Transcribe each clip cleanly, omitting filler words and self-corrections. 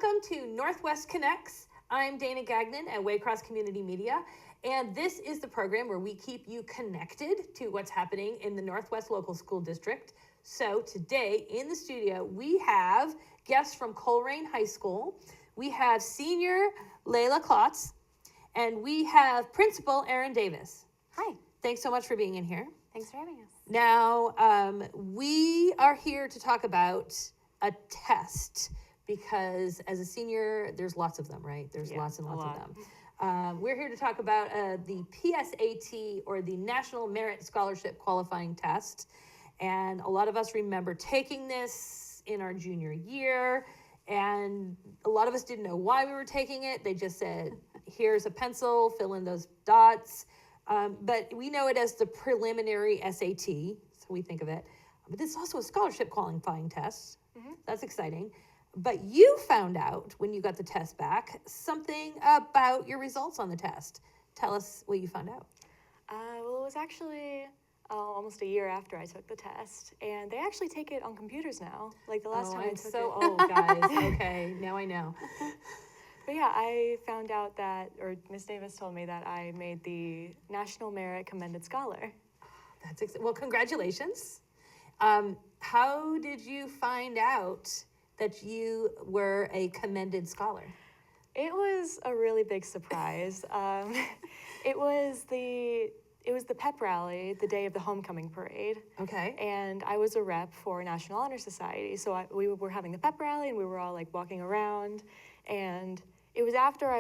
Welcome to Northwest Connects. I'm Dana Gagnon at Waycross Community Media, and this is the program where we keep you connected to what's happening in the Northwest Local School District. So today in the studio, we have guests from Colerain High School. We have senior Layla Klotz, and we have principal Erin Davis. Hi. Thanks so much for being in here. Thanks for having us. Now, we are here to talk about a test because as a senior, there's lots of them, right? There's lots and lots of them. We're here to talk about the PSAT, or the National Merit Scholarship Qualifying Test. And a lot of us remember taking this in our junior year, and a lot of us didn't know why we were taking it. They just said, here's a pencil, fill in those dots. But we know it as the preliminary SAT, so we think of it. But it's also a scholarship qualifying test. Mm-hmm. That's exciting. But you found out when you got the test back something about your results on the test. Tell us what you found out. Well, it was actually almost a year after I took the test, and they actually take it on computers now. Like the last time I took it. I'm so old, guys. Okay, now I know. But yeah, I found out that, or Miss Davis told me that I made the National Merit Commended Scholar. Well, congratulations. How did you find out that you were a commended scholar? It was a really big surprise. It was the pep rally the day of the homecoming parade. Okay. And I was a rep for National Honor Society. So we were having the pep rally, and we were all like walking around. And it was after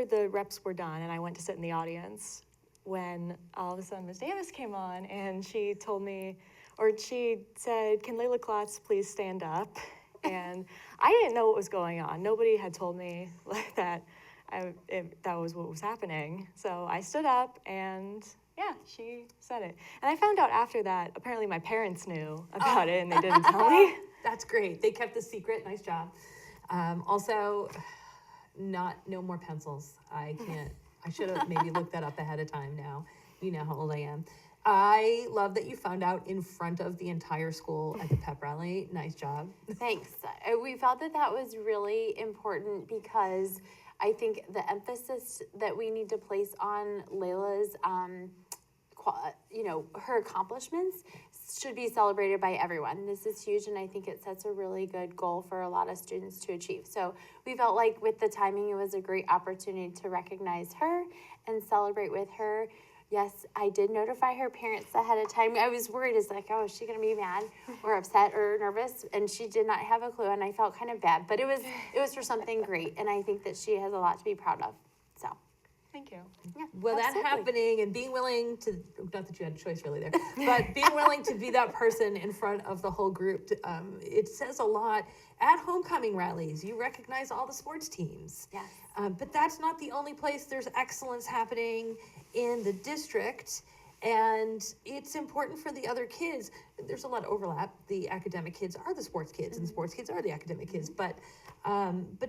the reps were done and I went to sit in the audience, when all of a sudden Ms. Davis came on, and she told me, or she said, "Can Layla Klotz please stand up?" And I didn't know what was going on. Nobody had told me that that was what was happening. So I stood up, and yeah, she said it. And I found out after that, apparently my parents knew about it, and they didn't tell me. That's great. They kept the secret. Nice job. Also, no more pencils. I can't. I should have maybe looked that up ahead of time now. You know how old I am. I love that you found out in front of the entire school at the pep rally. Nice job. Thanks. We felt that was really important because I think the emphasis that we need to place on Layla's, her accomplishments should be celebrated by everyone. This is huge, and I think it sets a really good goal for a lot of students to achieve. So we felt like with the timing, it was a great opportunity to recognize her and celebrate with her. Yes, I did notify her parents ahead of time. I was worried, is she going to be mad or upset or nervous? And she did not have a clue, and I felt kind of bad. But it was for something great, and I think that she has a lot to be proud of. So, thank you. Yeah, well, absolutely. That happening and being willing to, not that you had a choice really there, but being willing to be that person in front of the whole group, it says a lot. At homecoming rallies, you recognize all the sports teams. Yes. But that's not the only place there's excellence happening in the district, and it's important for the other kids. There's a lot of overlap. The academic kids are the sports kids, and the sports kids are the academic kids, but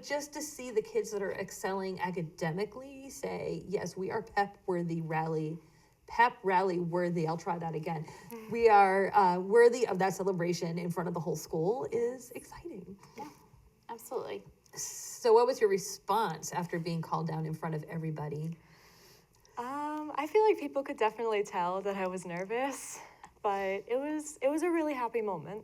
just to see the kids that are excelling academically say, yes, we are pep rally worthy. I'll try that again. We are worthy of that celebration in front of the whole school is exciting. Yeah, absolutely. So what was your response after being called down in front of everybody? I feel like people could definitely tell that I was nervous, but it was a really happy moment.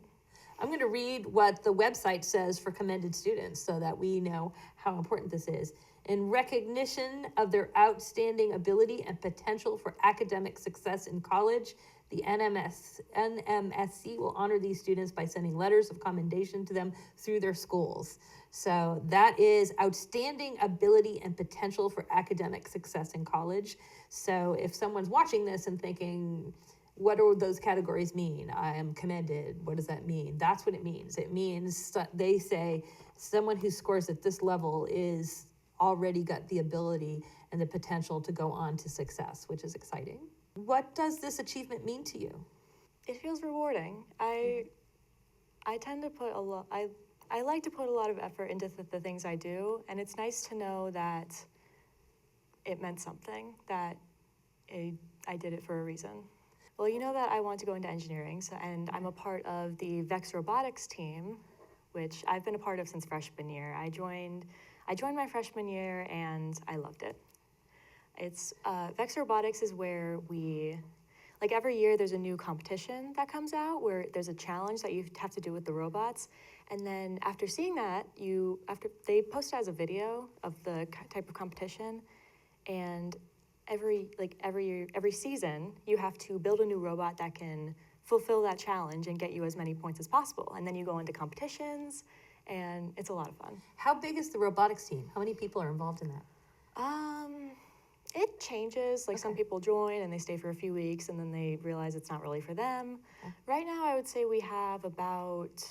I'm going to read what the website says for commended students so that we know how important this is. In recognition of their outstanding ability and potential for academic success in college, the NMSC will honor these students by sending letters of commendation to them through their schools. So that is outstanding ability and potential for academic success in college. So if someone's watching this and thinking, what do those categories mean? I am commended. What does that mean? That's what it means. It means they say someone who scores at this level is already got the ability and the potential to go on to success, which is exciting. What does this achievement mean to you? It feels rewarding. I tend to put I like to put a lot of effort into the things I do, and it's nice to know that it meant something, that I did it for a reason. Well, you know that I want to go into engineering, and I'm a part of the VEX robotics team, which I've been a part of since freshman year. I joined my freshman year and I loved it. It's Vex Robotics is where like every year there's a new competition that comes out where there's a challenge that you have to do with the robots. And then after seeing that, after they post it as a video of the type of competition, and every season you have to build a new robot that can fulfill that challenge and get you as many points as possible. And then you go into competitions, and it's a lot of fun. How big is the robotics team? How many people are involved in that? It changes. Like some Okay. people join and they stay for a few weeks and then they realize it's not really for them. Okay. Right now, I would say we have about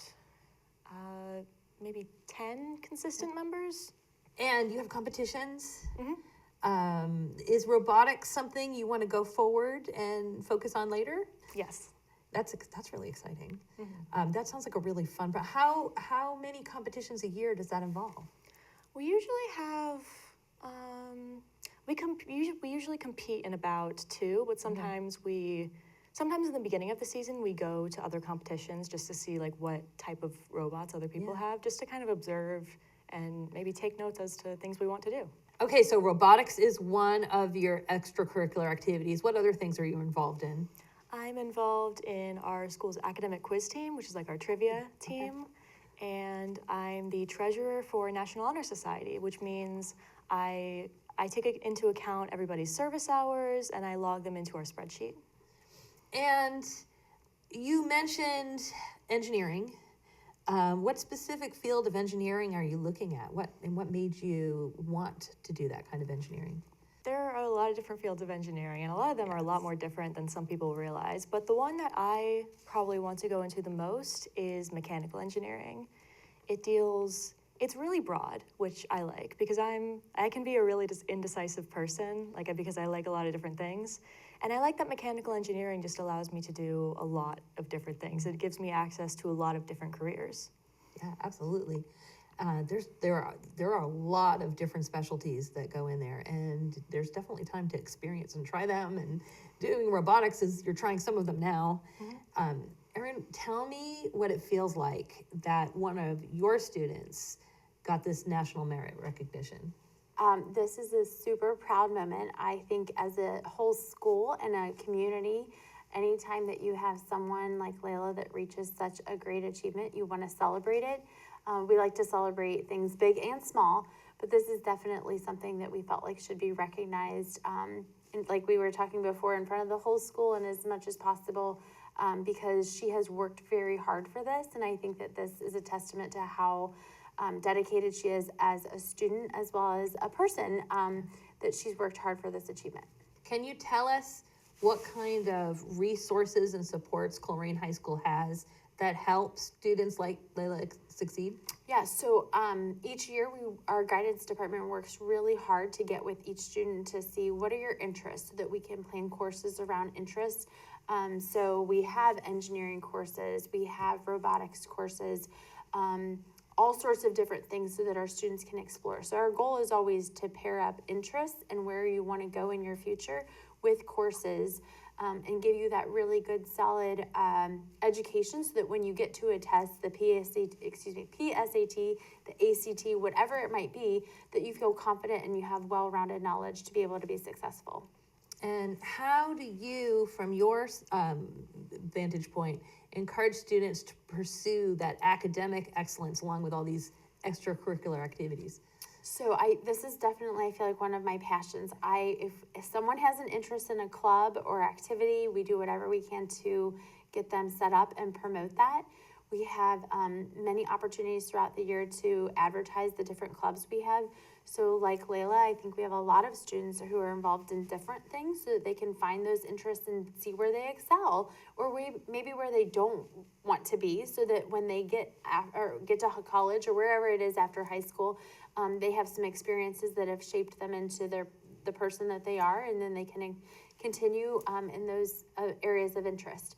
maybe 10 consistent members. And you have competitions. Mhm. Is robotics something you want to go forward and focus on later? Yes. That's really exciting. That sounds like a really fun. But how many competitions a year does that involve? We usually have we usually compete in about 2, but sometimes in the beginning of the season we go to other competitions just to see like what type of robots other people have, just to kind of observe and maybe take notes as to things we want to do. Okay, so robotics is one of your extracurricular activities. What other things are you involved in? I'm involved in our school's academic quiz team, which is like our trivia team, and I'm the treasurer for National Honor Society, which means I take into account everybody's service hours and I log them into our spreadsheet. And you mentioned engineering. What specific field of engineering are you looking at? What made you want to do that kind of engineering? There are a lot of different fields of engineering, and a lot of them are a lot more different than some people realize. But the one that I probably want to go into the most is mechanical engineering. It's really broad, which I like, because I can be a really indecisive person, because I like a lot of different things. And I like that mechanical engineering just allows me to do a lot of different things. It gives me access to a lot of different careers. Yeah, absolutely. There are a lot of different specialties that go in there, and there's definitely time to experience and try them. And doing robotics is you're trying some of them now. Erin, tell me what it feels like that one of your students got this national merit recognition. This is a super proud moment. I think as a whole school and a community, anytime that you have someone like Layla that reaches such a great achievement, you want to celebrate it. We like to celebrate things big and small, but this is definitely something that we felt like should be recognized, and like we were talking before, in front of the whole school and as much as possible, because she has worked very hard for this, and I think that this is a testament to how dedicated she is as a student as well as a person, that she's worked hard for this achievement. Can you tell us what kind of resources and supports Colerain High School has that help students like Layla succeed? Yeah, so each year our guidance department works really hard to get with each student to see what are your interests so that we can plan courses around interests. So we have engineering courses, we have robotics courses, all sorts of different things so that our students can explore. So our goal is always to pair up interests and where you want to go in your future with courses, and give you that really good, solid education so that when you get to a test, the PSAT, the ACT, whatever it might be, that you feel confident and you have well-rounded knowledge to be able to be successful. And how do you, from your vantage point, encourage students to pursue that academic excellence along with all these extracurricular activities? So this is definitely, I feel like, one of my passions. If someone has an interest in a club or activity, we do whatever we can to get them set up and promote that. We have many opportunities throughout the year to advertise the different clubs we have. So like Layla, I think we have a lot of students who are involved in different things so that they can find those interests and see where they excel, or maybe where they don't want to be, so that when they get to college or wherever it is after high school, they have some experiences that have shaped them into the person that they are, and then they can continue in those areas of interest.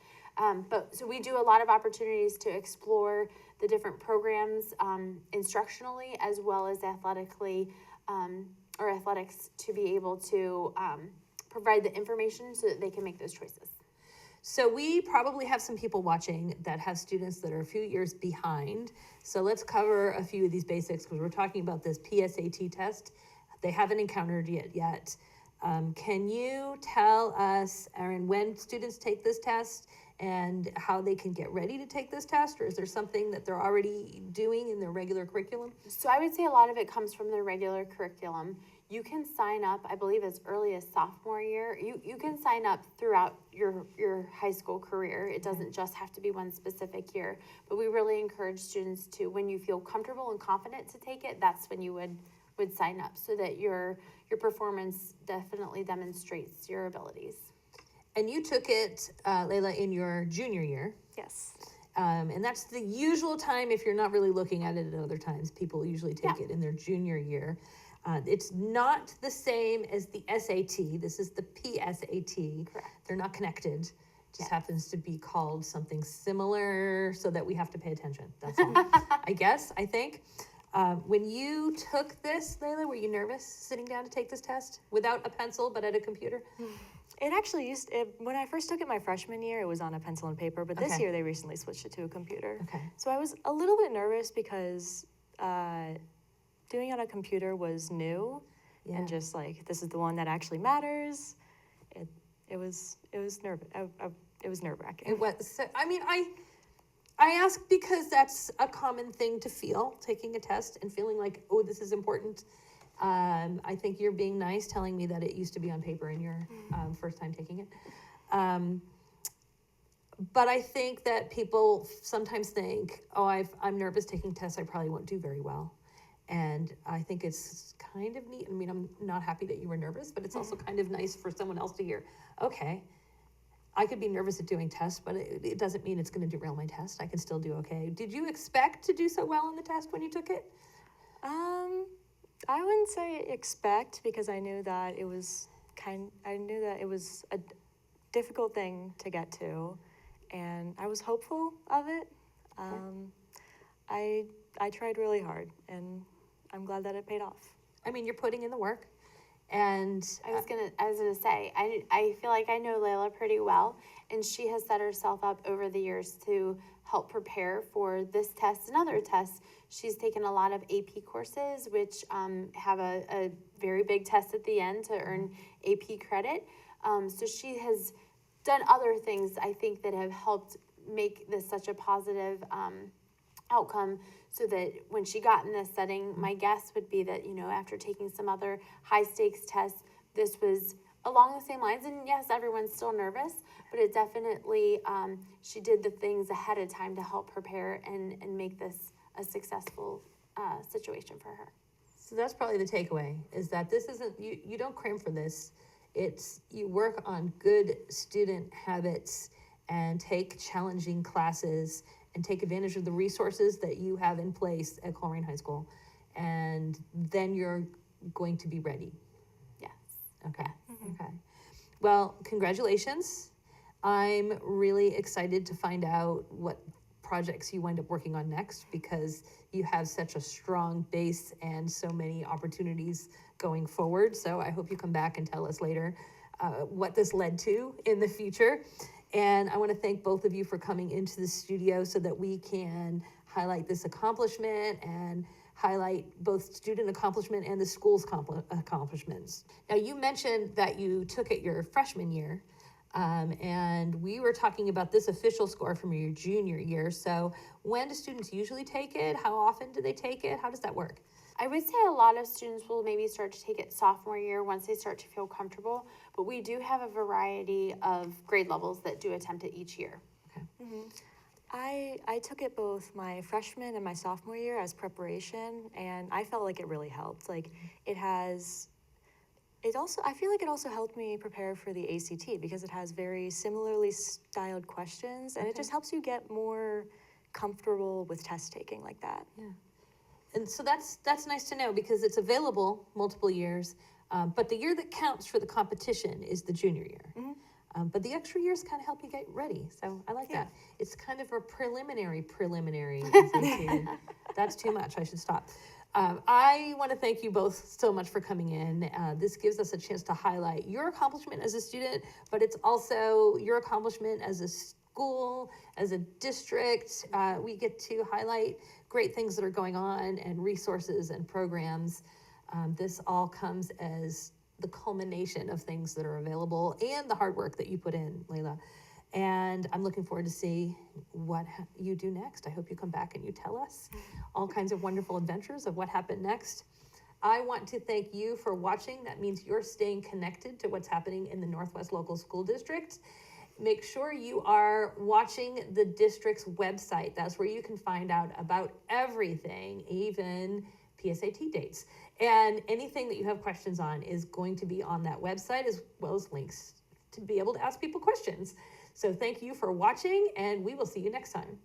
So we do a lot of opportunities to explore the different programs instructionally as well as athletically, or athletics, to be able to provide the information so that they can make those choices. So we probably have some people watching that have students that are a few years behind. So let's cover a few of these basics because we're talking about this PSAT test. They haven't encountered it yet. Can you tell us, Erin, when students take this test and how they can get ready to take this test? Or is there something that they're already doing in their regular curriculum? So I would say a lot of it comes from the regular curriculum. You can sign up, I believe, as early as sophomore year. You can sign up throughout your high school career. It doesn't just have to be one specific year. But we really encourage students to, when you feel comfortable and confident to take it, that's when you would sign up so that your performance definitely demonstrates your abilities. And you took it, Layla, in your junior year. Yes. And that's the usual time if you're not really looking at it at other times. People usually take it in their junior year. It's not the same as the SAT. This is the PSAT. Correct. They're not connected. It just happens to be called something similar so that we have to pay attention. That's all. I think. When you took this, Layla, were you nervous sitting down to take this test without a pencil but at a computer? It actually when I first took it my freshman year, it was on a pencil and paper, but this year they recently switched it to a computer. Okay. So I was a little bit nervous because doing it on a computer was new and just like, this is the one that actually matters. It was nerve-wracking. It was. So, I ask because that's a common thing to feel, taking a test and feeling like, oh, this is important. I think you're being nice telling me that it used to be on paper in your first time taking it. But I think that people sometimes think, oh, I'm nervous taking tests, I probably won't do very well. And I think it's kind of neat. I mean, I'm not happy that you were nervous, but it's also kind of nice for someone else to hear, okay, I could be nervous at doing tests, but it doesn't mean it's going to derail my test. I can still do okay. Did you expect to do so well on the test when you took it? I wouldn't say expect because I knew that it was a difficult thing to get to, and I was hopeful of it. I tried really hard, and I'm glad that it paid off. I mean, you're putting in the work, and I was gonna say, I feel like I know Layla pretty well, and she has set herself up over the years to help prepare for this test and other tests. She's taken a lot of AP courses, which have a very big test at the end to earn AP credit. So she has done other things, I think, that have helped make this such a positive outcome, so that when she got in this setting, my guess would be that, after taking some other high stakes tests, this was along the same lines. And yes, everyone's still nervous, but it definitely, she did the things ahead of time to help prepare and make this a successful situation for her. so that's probably the takeaway, is that this isn't, you don't cram for this. It's, you work on good student habits and take challenging classes and take advantage of the resources that you have in place at Colerain High School. And then you're going to be ready. Yes. Okay. Okay. Well, congratulations. I'm really excited to find out what projects you wind up working on next, because you have such a strong base and so many opportunities going forward. So I hope you come back and tell us later what this led to in the future. And I want to thank both of you for coming into the studio so that we can highlight this accomplishment and highlight both student accomplishment and the school's accomplishments. Now, you mentioned that you took it your freshman year, and we were talking about this official score from your junior year. So when do students usually take it? How often do they take it? How does that work? I would say a lot of students will maybe start to take it sophomore year once they start to feel comfortable, but we do have a variety of grade levels that do attempt it each year. Okay. I took it both my freshman and my sophomore year as preparation, and I felt like it really helped. Like I feel like it also helped me prepare for the ACT because it has very similarly styled questions, and it just helps you get more comfortable with test taking like that. Yeah. And so that's nice to know, because it's available multiple years, but the year that counts for the competition is the junior year. But the extra years kind of help you get ready. So I like that. It's kind of a preliminary SAT. That's too much. I should stop. I want to thank you both so much for coming in. This gives us a chance to highlight your accomplishment as a student, but it's also your accomplishment as a school, as a district. We get to highlight great things that are going on and resources and programs. This all comes as the culmination of things that are available and the hard work that you put in, Layla. And I'm looking forward to see what you do next. I hope you come back and you tell us all kinds of wonderful adventures of what happened next. I want to thank you for watching. That means you're staying connected to what's happening in the Northwest Local School District. Make sure you are watching the district's website. That's where you can find out about everything, even PSAT dates. And anything that you have questions on is going to be on that website, as well as links to be able to ask people questions. So thank you for watching, and we will see you next time.